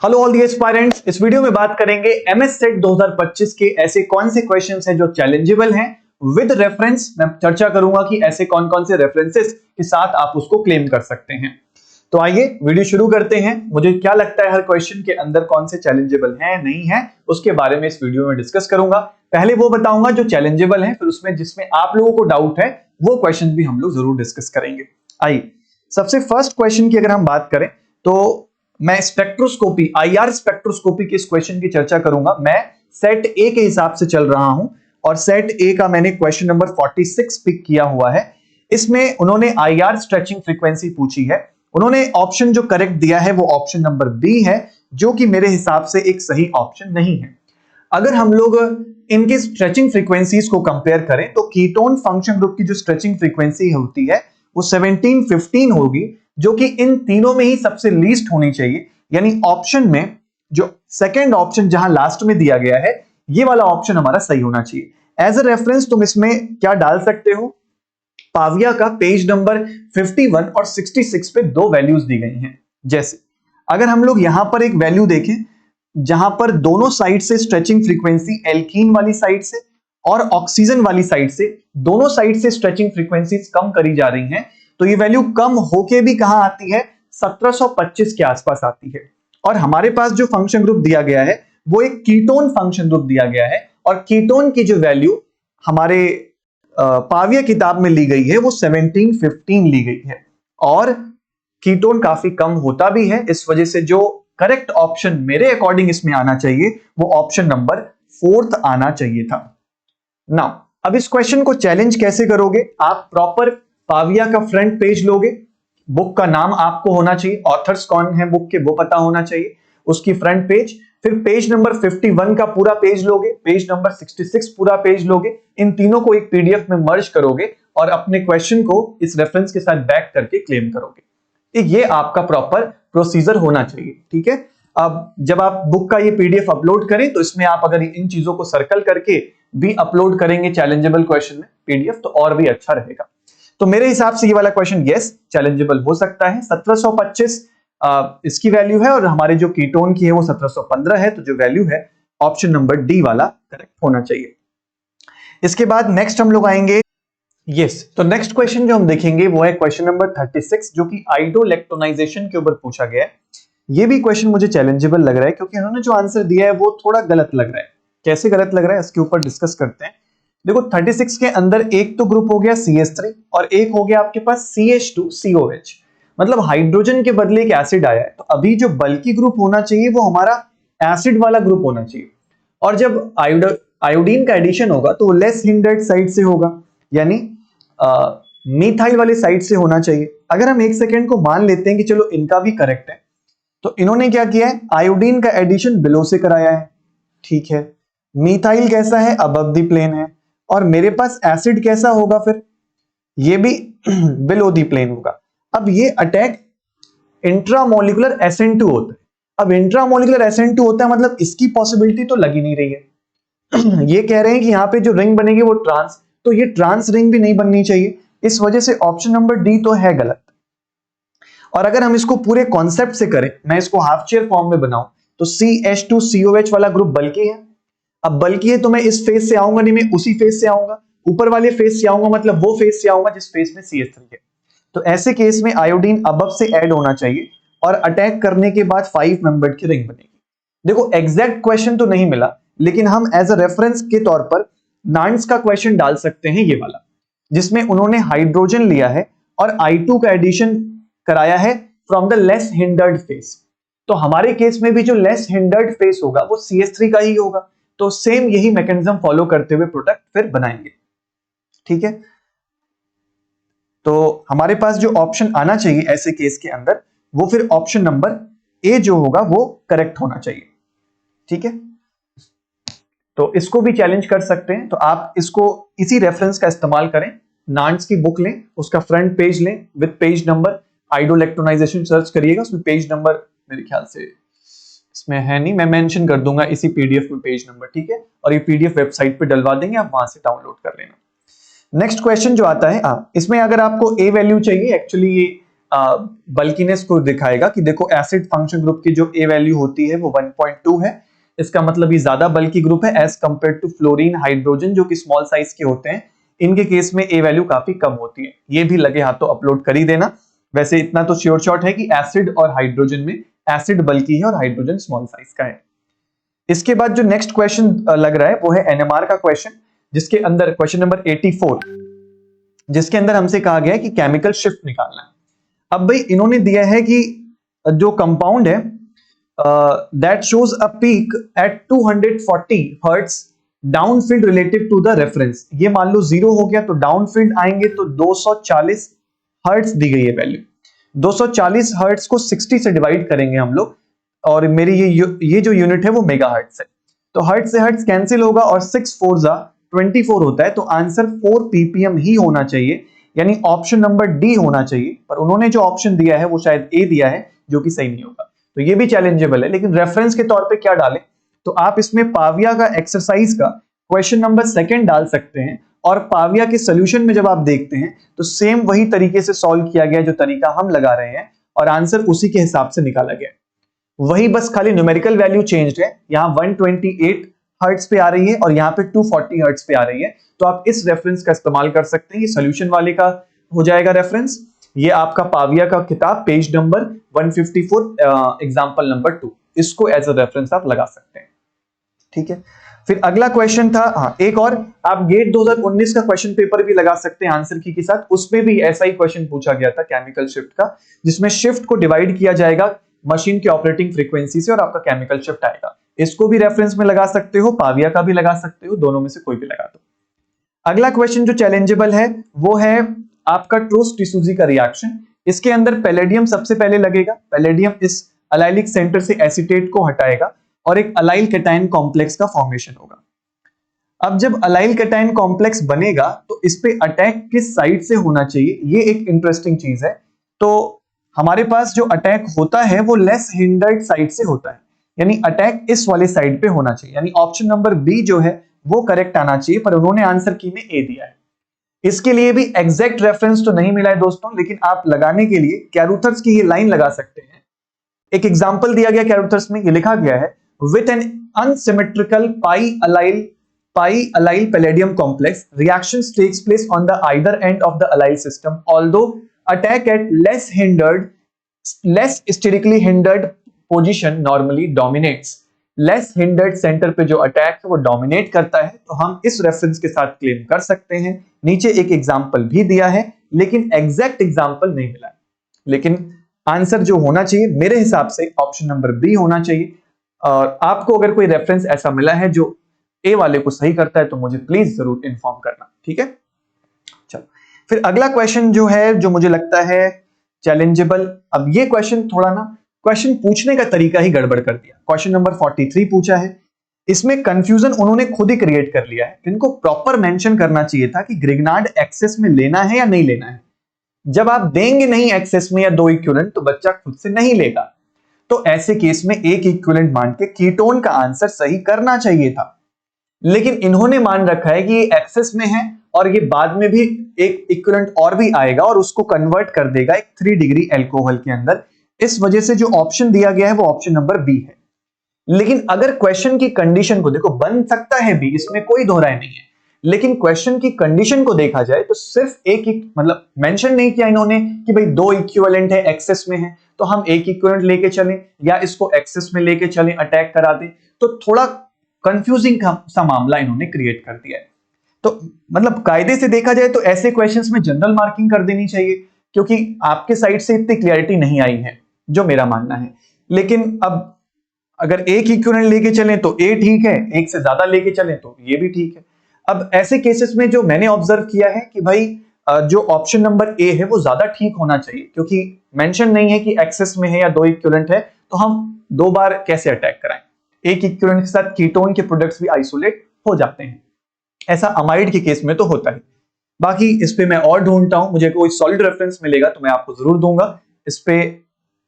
Hello all the aspirants, इस video में बात करेंगे एमएस सेट 2025 के ऐसे कौन से क्वेश्चंस हैं जो चैलेंजेबल हैं विद रेफरेंस। मैं चर्चा करूंगा कि ऐसे कौन कौन से रेफरेंसेस के साथ आप उसको क्लेम कर सकते हैं। तो आइए वीडियो शुरू करते हैं। मुझे क्या लगता है हर क्वेश्चन के अंदर कौन से चैलेंजेबल हैं नहीं है उसके बारे में इस वीडियो में डिस्कस करूंगा। पहले वो बताऊंगा जो चैलेंजेबल है, फिर उसमें जिसमें आप लोगों को डाउट है वो क्वेश्चन भी हम लोग जरूर डिस्कस करेंगे। आइए सबसे फर्स्ट क्वेश्चन की अगर हम बात करें तो मैं स्पेक्ट्रोस्कोपी आईआर स्पेक्ट्रोस्कोपी के इस क्वेश्चन की चर्चा करूंगा। मैं सेट ए के हिसाब से चल रहा हूं और सेट ए का मैंने क्वेश्चन नंबर 46 पिक किया हुआ है। इसमें उन्होंने आईआर स्ट्रेचिंग फ्रीक्वेंसी पूछी है। उन्होंने ऑप्शन जो करेक्ट दिया है वो ऑप्शन नंबर बी है, जो कि मेरे हिसाब से एक सही ऑप्शन नहीं है। अगर हम लोग इनके स्ट्रेचिंग फ्रीक्वेंसीज को कंपेयर करें तो कीटोन फंक्शन ग्रुप की जो स्ट्रेचिंग फ्रीक्वेंसी होती है वो 1715 होगी, जो कि इन तीनों में ही सबसे लीस्ट होनी चाहिए। यानी ऑप्शन में जो सेकंड ऑप्शन जहां लास्ट में दिया गया है ये वाला ऑप्शन हमारा सही होना चाहिए। एज अ रेफरेंस तुम इसमें क्या डाल सकते हो, पाविया का पेज नंबर 51 और 66 पे दो वैल्यूज दी गई हैं। जैसे अगर हम लोग यहां पर एक वैल्यू देखें जहां पर दोनों साइड से स्ट्रेचिंग फ्रीक्वेंसी एल्कीन वाली साइड से और ऑक्सीजन वाली साइड से दोनों साइड से स्ट्रेचिंग फ्रीक्वेंसीज कम करी जा रही हैं, तो ये वैल्यू कम होके भी कहां आती है, 1725 के आसपास आती है। और हमारे पास जो फंक्शन ग्रुप दिया गया है वो एक कीटोन फंक्शन ग्रुप दिया गया है और कीटोन की जो वैल्यू हमारे पाविया किताब में ली गई है वो 1715 ली गई है और कीटोन काफी कम होता भी है। इस वजह से जो करेक्ट ऑप्शन मेरे अकॉर्डिंग इसमें आना चाहिए वो ऑप्शन नंबर 4 आना चाहिए था। नाउ अब इस क्वेश्चन को चैलेंज कैसे करोगे, आप प्रॉपर पाविया का फ्रंट पेज लोगे, बुक का नाम आपको होना चाहिए, ऑथर्स कौन है बुक के वो पता होना चाहिए, उसकी फ्रंट पेज, फिर पेज नंबर 51 का पूरा पेज लोगे, पेज नंबर 66 पूरा पेज लोगे, इन तीनों को एक पीडीएफ में मर्ज करोगे और अपने क्वेश्चन को इस रेफरेंस के साथ बैक करके क्लेम करोगे। ये आपका प्रॉपर प्रोसीजर होना चाहिए, ठीक है। अब जब आप बुक का ये पीडीएफ अपलोड करें तो इसमें आप अगर इन चीजों को सर्कल करके भी अपलोड करेंगे चैलेंजेबल क्वेश्चन में पीडीएफ तो और भी अच्छा रहेगा। तो मेरे हिसाब से ये वाला क्वेश्चन यस चैलेंजेबल हो सकता है। 1725 इसकी वैल्यू है और हमारे जो कीटोन की है वो 1715 है, तो जो वैल्यू है ऑप्शन नंबर डी वाला करेक्ट होना चाहिए। इसके बाद नेक्स्ट हम लोग आएंगे तो नेक्स्ट क्वेश्चन जो हम देखेंगे वो है क्वेश्चन नंबर 36 जो कि आइडोइलेक्ट्रोनाइजेशन के ऊपर पूछा गया है। ये भी क्वेश्चन मुझे चैलेंजेबल लग रहा है क्योंकि उन्होंने जो आंसर दिया है वो थोड़ा गलत लग रहा है। कैसे गलत लग रहा है इसके ऊपर डिस्कस करते हैं। देखो 36 के अंदर एक तो ग्रुप हो गया CH3 और एक हो गया आपके पास CH2COH, मतलब हाइड्रोजन के बदले एक एसिड आया है। तो अभी जो बल्कि ग्रुप होना चाहिए वो हमारा एसिड वाला ग्रुप होना चाहिए और जब आयोडीन का एडिशन होगा तो लेस हिंडर्ड साइड से होगा, यानी मिथाइल वाले साइड से होना चाहिए। अगर हम एक सेकेंड को मान लेते हैं कि चलो इनका भी करेक्ट है, तो इन्होंने क्या किया है, आयोडीन का एडिशन बिलो से कराया है, ठीक है। मिथाइल कैसा है, अबव द प्लेन है, और मेरे पास एसिड कैसा होगा, फिर ये भी बिलो द प्लेन होगा। अब ये अटैक इंट्रामोलिकुलर SN2 होता है। अब इंट्रामोलिकुलर SN2 होता है मतलब इसकी पॉसिबिलिटी तो लगी नहीं रही है। ये कह रहे हैं कि यहां पे जो रिंग बनेगी वो ट्रांस, तो ये ट्रांस रिंग भी नहीं बननी चाहिए। इस वजह से ऑप्शन नंबर डी तो है गलत। और अगर हम इसको पूरे कॉन्सेप्ट से करें, मैं इसको हाफ चेयर फॉर्म में बनाऊं तो CH2COH वाला ग्रुप बल्कि है। अब बल्कि है तो मैं इस फेज से आऊंगा नहीं, मैं उसी फेज से आऊंगा, ऊपर वाले फेज से आऊंगा, मतलब वो फेज से आऊंगा जिस फेज में CH3 है। तो ऐसे केस में आयोडीन अबव से ऐड होना चाहिए और अटैक करने के बाद 5 मेंबर्ड की रिंग बनेगी। देखो एग्जैक्ट क्वेश्चन तो नहीं मिला, लेकिन हम एज अ रेफरेंस के तौर पर नान्स का क्वेश्चन डाल सकते हैं, ये वाला जिसमें उन्होंने हाइड्रोजन लिया है और I2 का एडिशन कराया है from the less hindered face. तो हमारे केस में भी जो लेस हिंडर्ड फेस होगा वो CH3 का ही होगा, तो सेम यही मैकेनिज्म फॉलो करते हुए प्रोडक्ट फिर बनाएंगे, ठीक है। तो हमारे पास जो ऑप्शन आना चाहिए ऐसे केस के अंदर वो फिर ऑप्शन नंबर ए जो होगा वो करेक्ट होना चाहिए, ठीक है। तो इसको भी चैलेंज कर सकते हैं, तो आप इसको इसी रेफरेंस का इस्तेमाल करें, नान्स की बुक लें, उसका फ्रंट पेज लें विद पेज नंबर, आइडोइलेक्ट्रोनाइजेशन सर्च करिएगा, उसमें पेज नंबर मेरे ख्याल से इसमें है नहीं, मैं मेंशन कर दूंगा इसी पीडीएफ में पेज नंबर, ठीक है। और ये पीडीएफ वेबसाइट पे डलवा देंगे, आप वहां से डाउनलोड कर लेना। नेक्स्ट क्वेश्चन जो आता है इसमें अगर आपको ए वैल्यू चाहिए, एक्चुअली ये बल्कीनेस को दिखाएगा कि देखो एसिड फंक्शन ग्रुप की जो ए वैल्यू होती है वो 1.2 है, इसका मतलब ये ज्यादा बल्की ग्रुप है as compare to fluorine hydrogen जो कि स्मॉल साइज के होते हैं, इनके केस में ए वैल्यू काफी कम होती है। ये भी लगे हाथों अपलोड कर ही देना। वैसे इतना तो श्योर शॉट है कि एसिड और हाइड्रोजन में एसिड बल्की है और हाइड्रोजन स्मॉल साइज का है। इसके बाद जो नेक्स्ट क्वेश्चन लग रहा है वो है एनएमआर का क्वेश्चन, जिसके अंदर क्वेश्चन नंबर 84, जिसके अंदर हमसे कहा गया है कि केमिकल शिफ्ट निकालना है। अब भाई इन्होंने दिया है कि जो कंपाउंड है that shows a peak at 240 hertz downfield relative to the reference. ये मान लो 0 हो गया तो डाउनफील्ड आएंगे तो 240 हर्ट्ज दी गई है वैल्यू। 240 हर्ट्ज को 60 से डिवाइड करेंगे हम लोग, और मेरी ये जो यूनिट है वो मेगा हर्ट्ज है, तो हर्ट्ज से हर्ट्ज कैंसिल होगा और 6 4 जा 24 होता है, तो आंसर 4 ppm ही होना चाहिए, यानी ऑप्शन नंबर डी होना चाहिए। पर उन्होंने जो ऑप्शन दिया है वो शायद ए दिया है, जो कि सही नहीं होगा, तो ये भी चैलेंजेबल है। लेकिन रेफरेंस के तौर पे क्या डालें, तो आप इसमें पाविया का एक्सरसाइज का क्वेश्चन नंबर 2 डाल सकते हैं, और पाविया के सोल्यूशन में जब आप देखते हैं तो सेम वही तरीके से सॉल्व किया गया जो तरीका हम लगा रहे हैं, और आंसर उसी के हिसाब से निकाला गया। वही बस खाली न्यूमेरिकल वैल्यू चेंज्ड है, यहां 128 हर्ट्ज पे आ रही है और यहाँ पे 240 हर्ट्ज पे आ रही है, तो आप इस रेफरेंस का इस्तेमाल कर सकते हैं। ये सोल्यूशन वाले का हो जाएगा रेफरेंस, ये आपका पाविया का किताब पेज नंबर 154 एग्जांपल नंबर 2, इसको एज अ रेफरेंस आप लगा सकते हैं। ठीक है, फिर अगला क्वेश्चन था, हाँ एक और, आप गेट 2019 का क्वेश्चन पेपर भी लगा सकते हैं आंसर की के साथ, उसमें भी ऐसा ही क्वेश्चन पूछा गया था केमिकल शिफ्ट का, जिसमें शिफ्ट को डिवाइड किया जाएगा मशीन के ऑपरेटिंग फ्रीक्वेंसी से और आपका केमिकल शिफ्ट आएगा। इसको भी रेफरेंस में लगा सकते हो, पाविया का भी लगा सकते हो, दोनों में से कोई भी लगा दो। अगला क्वेश्चन जो चैलेंजेबल है वो है आपका ट्रोस्ट-डिसूजी का रिएक्शन। इसके अंदर पैलेडियम सबसे पहले लगेगा, पैलेडियम इस अलाइलिक सेंटर से एसीटेट को हटाएगा और एक अलाइल कैटायन कॉम्प्लेक्स का फॉर्मेशन होगा। अब जब अलाइल कैटायन कॉम्प्लेक्स बनेगा तो इस पे अटैक किस साइड से होना चाहिए, ये एक इंटरेस्टिंग चीज है। तो हमारे पास जो अटैक होता है वो लेस हिंडर्ड साइड से होता है, यानी अटैक इस वाले साइड पे होना चाहिए, यानी ऑप्शन नंबर बी जो है वो करेक्ट आना चाहिए, पर उन्होंने आंसर की में ए दिया है। इसके लिए भी एग्जैक्ट रेफरेंस तो नहीं मिला है दोस्तों, लेकिन आप लगाने के लिए कैरूथर्स की ये लाइन लगा सकते हैं। एक एग्जांपल दिया गया कैरूथर्स में, ये लिखा गया है with an unsymmetrical pi allyl palladium complex reactions takes place on the either end of the allyl system, although attack at less sterically hindered position normally dominates। Less hindered centre पे जो attack है वो dominate करता है, तो हम इस reference के साथ क्लेम कर सकते हैं। नीचे एक एग्जांपल भी दिया है लेकिन एग्जैक्ट एग्जांपल नहीं मिला है, लेकिन आंसर जो होना चाहिए मेरे हिसाब से ऑप्शन नंबर बी होना चाहिए। और आपको अगर कोई रेफरेंस ऐसा मिला है जो ए वाले को सही करता है तो मुझे प्लीज जरूर इन्फॉर्म करना, ठीक है। चलो फिर अगला क्वेश्चन जो है, जो मुझे लगता है चैलेंजेबल, अब ये क्वेश्चन थोड़ा ना, क्वेश्चन पूछने का तरीका ही गड़बड़ कर दिया। क्वेश्चन नंबर 43 पूछा है, इसमें कंफ्यूजन उन्होंने खुद ही क्रिएट कर लिया है। इनको प्रॉपर मेंशन करना चाहिए था कि ग्रिग्नार्ड एक्सेस में लेना है या नहीं लेना है। जब आप देंगे नहीं एक्सेस में या दो इक्विवेलेंट तो बच्चा खुद से नहीं लेगा, तो ऐसे केस में एक इक्विवेलेंट मान के कीटोन का आंसर सही करना चाहिए था, लेकिन इन्होंने मान रखा है कि ये एक्सेस में है और ये बाद में भी एक इक्विवेलेंट और भी आएगा और उसको कन्वर्ट कर देगा एक 3 डिग्री एल्कोहल के अंदर। इस वजह से जो ऑप्शन दिया गया है वो ऑप्शन नंबर बी है। लेकिन अगर क्वेश्चन की कंडीशन को देखो, बन सकता है बी, इसमें कोई दोहराई नहीं है, लेकिन क्वेश्चन की कंडीशन को देखा जाए तो सिर्फ एक मतलब मेंशन नहीं किया इन्होंने कि भाई दो इक्विवेलेंट है, एक्सेस में है, तो हम एक इक्विवेलेंट लेके चलें या इसको एक्सेस में लेके चलें, अटैक करा दें, तो थोड़ा कंफ्यूजिंग सा मामला इन्होंने क्रिएट कर दिया है। तो मतलब कायदे से देखा जाए तो ऐसे क्वेश्चंस में जनरल मार्किंग कर देनी चाहिए, क्योंकि आपके साइड से इतनी क्लैरिटी नहीं आई है, जो मेरा मानना है। लेकिन अब अगर एक इक्विवेलेंट लेके चलें तो ए ठीक है, एक से ज्यादा लेके चलें तो ये भी ठीक है। अब ऐसे केसेस में जो मैंने ऑब्जर्व किया है कि भाई जो ऑप्शन नंबर ए है वो ज्यादा ठीक होना चाहिए, क्योंकि मेंशन नहीं है कि एक्सेस में है या दो इक्विवेलेंट है, तो हम दो बार कैसे अटैक कराएं। एक इक्विवेलेंट के साथ कीटोन के प्रोडक्ट्स भी आइसोलेट हो जाते हैं, ऐसा अमाइड के केस में तो होता है। बाकी इस पे मैं और ढूंढता हूं, मुझे कोई सॉलिड रेफरेंस मिलेगा तो मैं आपको जरूर दूंगा। इस पे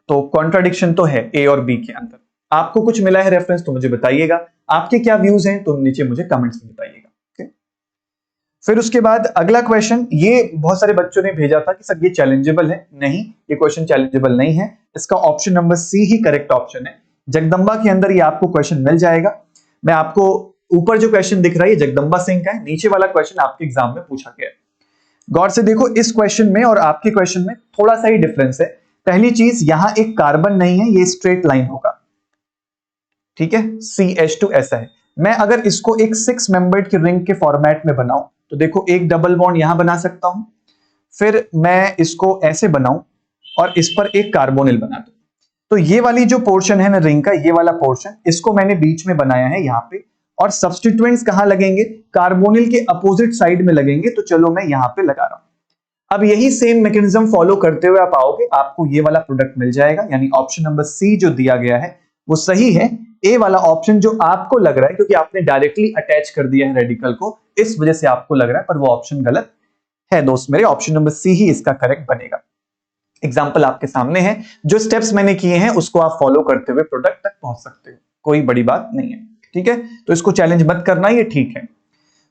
तो कॉन्ट्राडिक्शन तो है ए और बी के अंदर। आपको कुछ मिला है रेफरेंस तो मुझे बताइएगा, आपके क्या व्यूज हैं तो नीचे मुझे कमेंट्स में बताइएगा। फिर उसके बाद अगला क्वेश्चन, ये बहुत सारे बच्चों ने भेजा था कि सर ये चैलेंजेबल है। नहीं, ये क्वेश्चन चैलेंजेबल नहीं है, इसका ऑप्शन नंबर सी ही करेक्ट ऑप्शन है। जगदंबा के अंदर ये आपको क्वेश्चन मिल जाएगा। मैं आपको ऊपर जो क्वेश्चन दिख रहा है ये जगदंबा सिंह का है, नीचे वाला क्वेश्चन आपके एग्जाम में पूछा गया है। गौर से देखो, इस क्वेश्चन में और आपके क्वेश्चन में थोड़ा सा ही डिफरेंस है। पहली चीज, यहां एक कार्बन नहीं है, ये स्ट्रेट लाइन होगा, ठीक है, CH2 ऐसा है। मैं अगर इसको एक 6 मेंबर्ड की रिंग के फॉर्मेट में बनाऊं तो देखो एक डबल बॉन्ड यहां बना सकता हूं, फिर मैं इसको ऐसे बनाऊं और इस पर एक कार्बोनिल बना दूं। तो ये वाली जो पोर्शन है ना रिंग का, ये वाला पोर्शन, इसको मैंने बीच में बनाया है यहां पे, और सब्स्टिट्यूएंट्स कहां लगेंगे, कार्बोनिल के अपोजिट साइड में लगेंगे। तो चलो मैं यहां पे लगा रहा हूं। अब यही सेम मैकेनिज्म फॉलो करते हुए आप आओगे, आपको ये वाला प्रोडक्ट मिल जाएगा। यानी ऑप्शन नंबर सी जो दिया गया है वो सही है। ए वाला ऑप्शन जो आपको लग रहा है, क्योंकि आपने डायरेक्टली अटैच कर दिया है रेडिकल को, इस वजह से आपको लग रहा है, पर वो ऑप्शन गलत है दोस्त मेरे। ऑप्शन नंबर सी ही इसका करेक्ट बनेगा। एग्जाम्पल आपके सामने है, जो स्टेप्स मैंने किए हैं उसको आप फॉलो करते हुए प्रोडक्ट तक पहुंच सकते हो, कोई बड़ी बात नहीं है, ठीक है। तो इसको चैलेंज मत करना, ये ठीक है।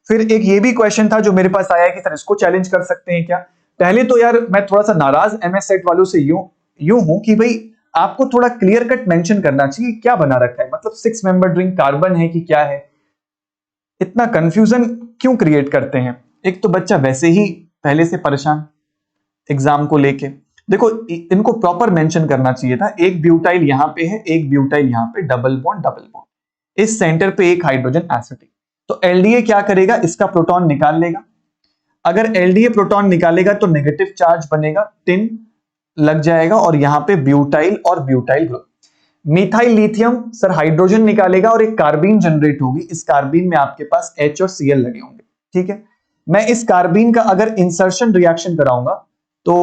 फिर एक ये भी क्वेश्चन था जो मेरे पास आया है कि सर इसको चैलेंज कर सकते हैं क्या। पहले तो यार मैं थोड़ा सा नाराज एमएस सेट वालों से यूं हूं कि भाई आपको थोड़ा क्लियर कट मेंशन करना चाहिए क्या बना रखा है, मतलब 6 मेंबर रिंग कार्बन है कि क्या है, इतना कंफ्यूजन क्यों क्रिएट करते हैं। एक तो बच्चा वैसे ही पहले से परेशान एग्जाम को लेके, देखो इनको प्रॉपर मेंशन करना चाहिए था। एक ब्यूटाइल यहां पे है, एक ब्यूटाइल यहां पे, डबल बॉन्ड, इस सेंटर पे एक हाइड्रोजन एसिटिक। तो एलडीए क्या करेगा, इसका प्रोटॉन निकाल लेगा। अगर एलडीए प्रोटॉन निकालेगा तो नेगेटिव चार्ज बनेगा, टिन लग जाएगा, और यहां पे ब्यूटाइल और butyl group. Methyl lithium sir hydrogen निकालेगा और एक कार्बीन जनरेट होगी। इस कार्बीन में आपके पास H और Cl लगे होंगे, ठीक है। मैं इस कार्बीन का अगर इंसर्शन रिएक्शन कराऊंगा तो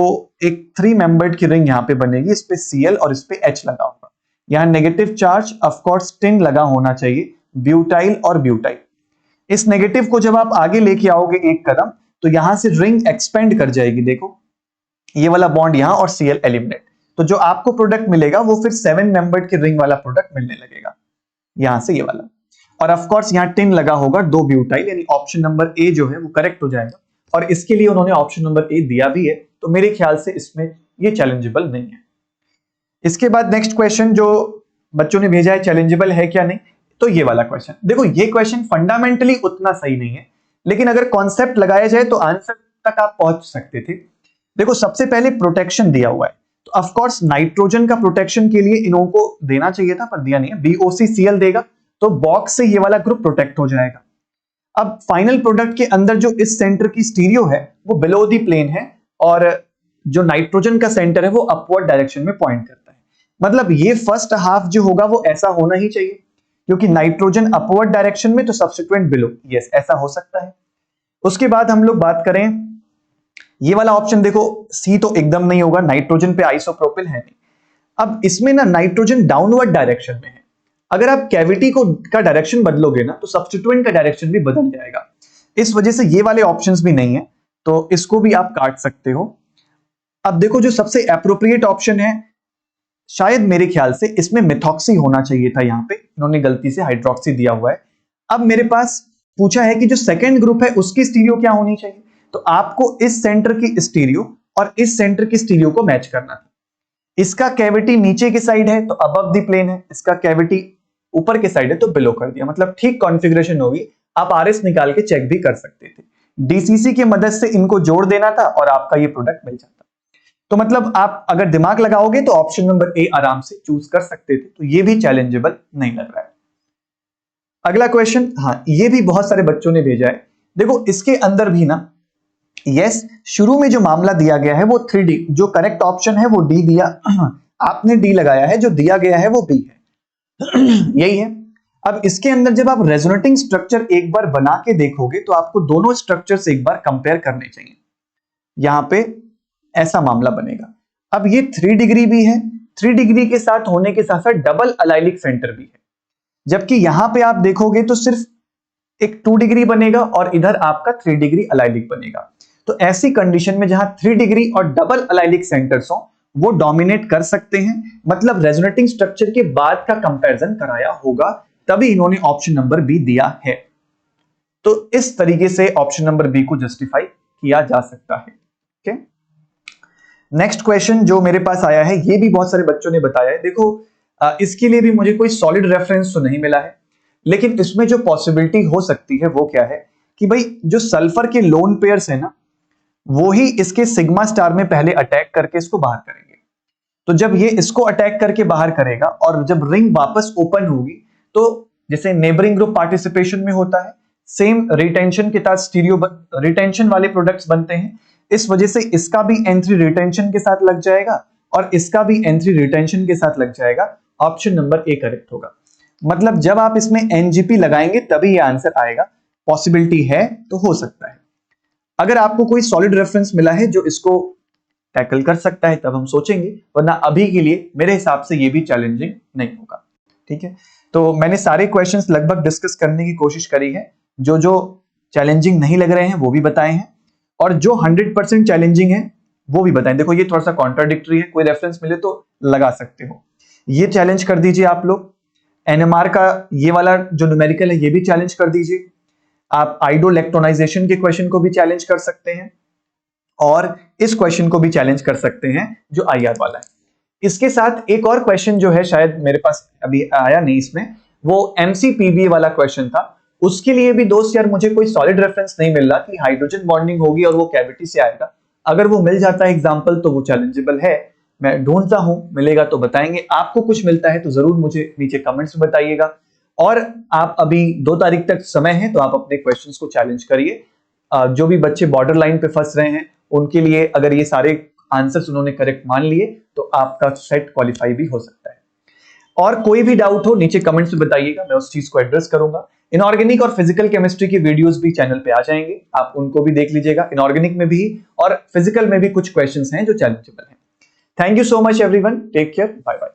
एक 3 मेंबर्ड की रिंग यहां पे बनेगी, इस पे Cl और इस पे H लगा होगा। यहां negative charge of course tin लगा होना चाहिए, ब्यूटाइल और ब्यूटाइल। इस नेगेटिव को जब आप आगे लेके आओगे एक कदम, तो यहां से रिंग एक्सपेंड कर जाएगी। देखो ये वाला बॉन्ड यहां और Cl एलिमिनेट, तो जो आपको प्रोडक्ट मिलेगा वो फिर 7 मेंबर्ड की रिंग वाला प्रोडक्ट मिलने लगेगा, यहां से ये वाला। और ऑफ कोर्स यहां टिन लगा होगा, 2 ब्यूटाइल, यानी ऑप्शन नंबर ए जो है वो करेक्ट हो जाएगा। और इसके लिए उन्होंने ऑप्शन नंबर ए दिया भी है, तो मेरे ख्याल से इसमें ये चैलेंजेबल नहीं है। इसके बाद नेक्स्ट क्वेश्चन जो बच्चों ने भेजा है, चैलेंजेबल है क्या नहीं, तो ये वाला क्वेश्चन। देखो ये क्वेश्चन फंडामेंटली उतना सही नहीं है, लेकिन अगर कॉन्सेप्ट लगाया जाए तो आंसर तक आप पहुंच सकते थे। देखो सबसे पहले प्रोटेक्शन दिया हुआ है, तो ऑफ कोर्स नाइट्रोजन का प्रोटेक्शन के लिए इनको देना चाहिए था, पर दिया नहीं है। BOCCl देगा तो बॉक्स से ये वाला ग्रुप प्रोटेक्ट हो जाएगा। अब फाइनल प्रोडक्ट के अंदर जो इस सेंटर की स्टीरियो है वो बिलो दी प्लेन है, और जो नाइट्रोजन का सेंटर है वो अपवर्ड डायरेक्शन में पॉइंट करता है। मतलब ये फर्स्ट हाफ जो होगा वो ऐसा होना ही चाहिए, क्योंकि नाइट्रोजन अपवर्ड डायरेक्शन में तो सब्स्टिट्यूएंट बिलो, यस ऐसा हो सकता है। उसके बाद हम लोग बात करें ये वाला ऑप्शन, देखो सी तो एकदम नहीं होगा, नाइट्रोजन पे आइसोप्रोपिल है नहीं। अब इसमें ना नाइट्रोजन डाउनवर्ड डायरेक्शन में है, अगर आप कैविटी को का डायरेक्शन बदलोगे ना तो सब्स्टिट्यूएंट का डायरेक्शन भी बदल जाएगा। इस वजह से ये वाले ऑप्शंस भी नहीं है, तो इसको भी आप काट सकते हो। अब देखो जो सबसे एप्रोप्रिएट ऑप्शन है, शायद मेरे ख्याल से इसमें मिथॉक्सी होना चाहिए था, यहां पे इन्होंने गलती से हाइड्रोक्सी दिया हुआ है। अब मेरे पास पूछा है कि जो सेकेंड ग्रुप है उसकी स्टीरियो क्या होनी चाहिए, तो आपको इस सेंटर की स्टीरियो और इस सेंटर की स्टीरियो को मैच करना था। इसका कैविटी नीचे की साइड है तो अबव द प्लेन है, इसका कैविटी ऊपर के साइड है तो बिलो कर दिया, मतलब ठीक कॉन्फ़िगरेशन होगी। आप RS निकाल के चेक भी कर सकते थे, DCC की मदद से इनको जोड़ देना था और आपका ये प्रोडक्ट मिल जाता। तो मतलब आप अगर दिमाग लगाओगे तो ऑप्शन नंबर ए आराम से चूज कर सकते थे, तो ये भी चैलेंजेबल नहीं लग रहा है। अगला क्वेश्चन, हाँ ये भी बहुत सारे बच्चों ने भेजा है। देखो इसके अंदर भी ना, यस शुरू में जो मामला दिया गया है वो 3D, जो करेक्ट ऑप्शन है वो डी दिया, आपने डी लगाया है, जो दिया गया है वो बी है। यही है। अब इसके अंदर जब आप रेजोनेटिंग स्ट्रक्चर एक बार बना के देखोगे तो आपको दोनों स्ट्रक्चर्स एक बार कंपेयर करने चाहिए। यहां पे ऐसा मामला बनेगा। अब ये 3 डिग्री भी है, 3 डिग्री के साथ होने के साथ साथ डबल अलाइलिक सेंटर भी है, जबकि यहां पे आप देखोगे तो सिर्फ एक 2 डिग्री बनेगा और इधर आपका 3 डिग्री अलाइलिक बनेगा। तो ऐसी कंडीशन में जहां 3 डिग्री और डबल अलाइलिक सेंटर्स हो वो डोमिनेट कर सकते हैं, मतलब रेजोनेटिंग स्ट्रक्चर के बाद का कंपैरिजन कराया होगा, तभी इन्होंने ऑप्शन नंबर बी दिया है। तो इस तरीके से ऑप्शन नंबर बी को जस्टिफाई किया जा सकता है। ओके, नेक्स्ट क्वेश्चन जो मेरे पास आया है, ये भी बहुत सारे बच्चों ने बताया है। देखो इसके लिए भी मुझे कोई सॉलिड रेफरेंस तो नहीं मिला है, लेकिन इसमें जो पॉसिबिलिटी हो सकती है वो क्या है कि भाई जो सल्फर के लोन पेयर्स है ना, वो ही इसके सिग्मा स्टार में पहले अटैक करके इसको बाहर करेंगे। तो जब ये इसको अटैक करके बाहर करेगा और जब रिंग वापस ओपन होगी, तो जैसे नेबरिंग ग्रुप पार्टिसिपेशन में होता है, सेम रिटेंशन के साथ स्टीरियो रिटेंशन वाले प्रोडक्ट्स बनते हैं। इस वजह से इसका भी N3 रिटेंशन के साथ लग जाएगा और इसका भी N3 रिटेंशन के साथ लग जाएगा। ऑप्शन नंबर ए करेक्ट होगा। मतलब जब आप इसमें NGP लगाएंगे तभी ये आंसर आएगा। पॉसिबिलिटी है तो हो सकता है। अगर आपको कोई सॉलिड रेफरेंस मिला है जो इसको टैकल कर सकता है तब हम सोचेंगे, वरना अभी के लिए मेरे हिसाब से ये भी चैलेंजिंग नहीं होगा। ठीक है, तो मैंने सारे क्वेश्चंस लगभग डिस्कस करने की कोशिश करी है। जो जो चैलेंजिंग नहीं लग रहे हैं वो भी बताए हैं, और जो 100% चैलेंजिंग है वो भी बताएं। देखो ये थोड़ा सा कॉन्ट्राडिक्टरी है, कोई रेफरेंस मिले तो लगा सकते हो, ये चैलेंज कर दीजिए आप लोग। NMR का ये वाला जो न्यूमेरिकल है ये भी चैलेंज कर दीजिए। आप आइडोइलेक्ट्रोनाइजेशन के क्वेश्चन को भी चैलेंज कर सकते हैं, और इस क्वेश्चन को भी चैलेंज कर सकते हैं जो IR वाला है। इसके साथ एक और क्वेश्चन जो है, शायद मेरे पास अभी आया नहीं इसमें, वो MCPBA वाला क्वेश्चन था। उसके लिए भी दोस्त यार मुझे कोई सॉलिड रेफरेंस नहीं मिल रहा कि हाइड्रोजन बॉन्डिंग होगी और वो कैविटी से आएगा। अगर वो मिल जाता है एग्जांपल तो वो चैलेंजेबल है। मैं ढूंढता हूं, मिलेगा तो बताएंगे। आपको कुछ मिलता है तो जरूर मुझे नीचे कमेंट्स में बताइएगा। और आप अभी 2 तारीख तक समय है तो आप अपने क्वेश्चंस को चैलेंज करिए। जो भी बच्चे बॉर्डर लाइन पे फंस रहे हैं उनके लिए अगर ये सारे आंसर्स उन्होंने करेक्ट मान लिए तो आपका सेट क्वालिफाई भी हो सकता है। और कोई भी डाउट हो नीचे कमेंट्स में बताइएगा, मैं उस चीज को एड्रेस करूंगा। इनऑर्गेनिक और फिजिकल केमिस्ट्री की वीडियोस भी चैनल पे आ जाएंगे, आप उनको भी देख लीजिएगा। इनऑर्गेनिक में भी और फिजिकल में भी कुछ क्वेश्चंस हैं जो चैलेंजेबल हैं। Thank you so much everyone, take care, bye bye.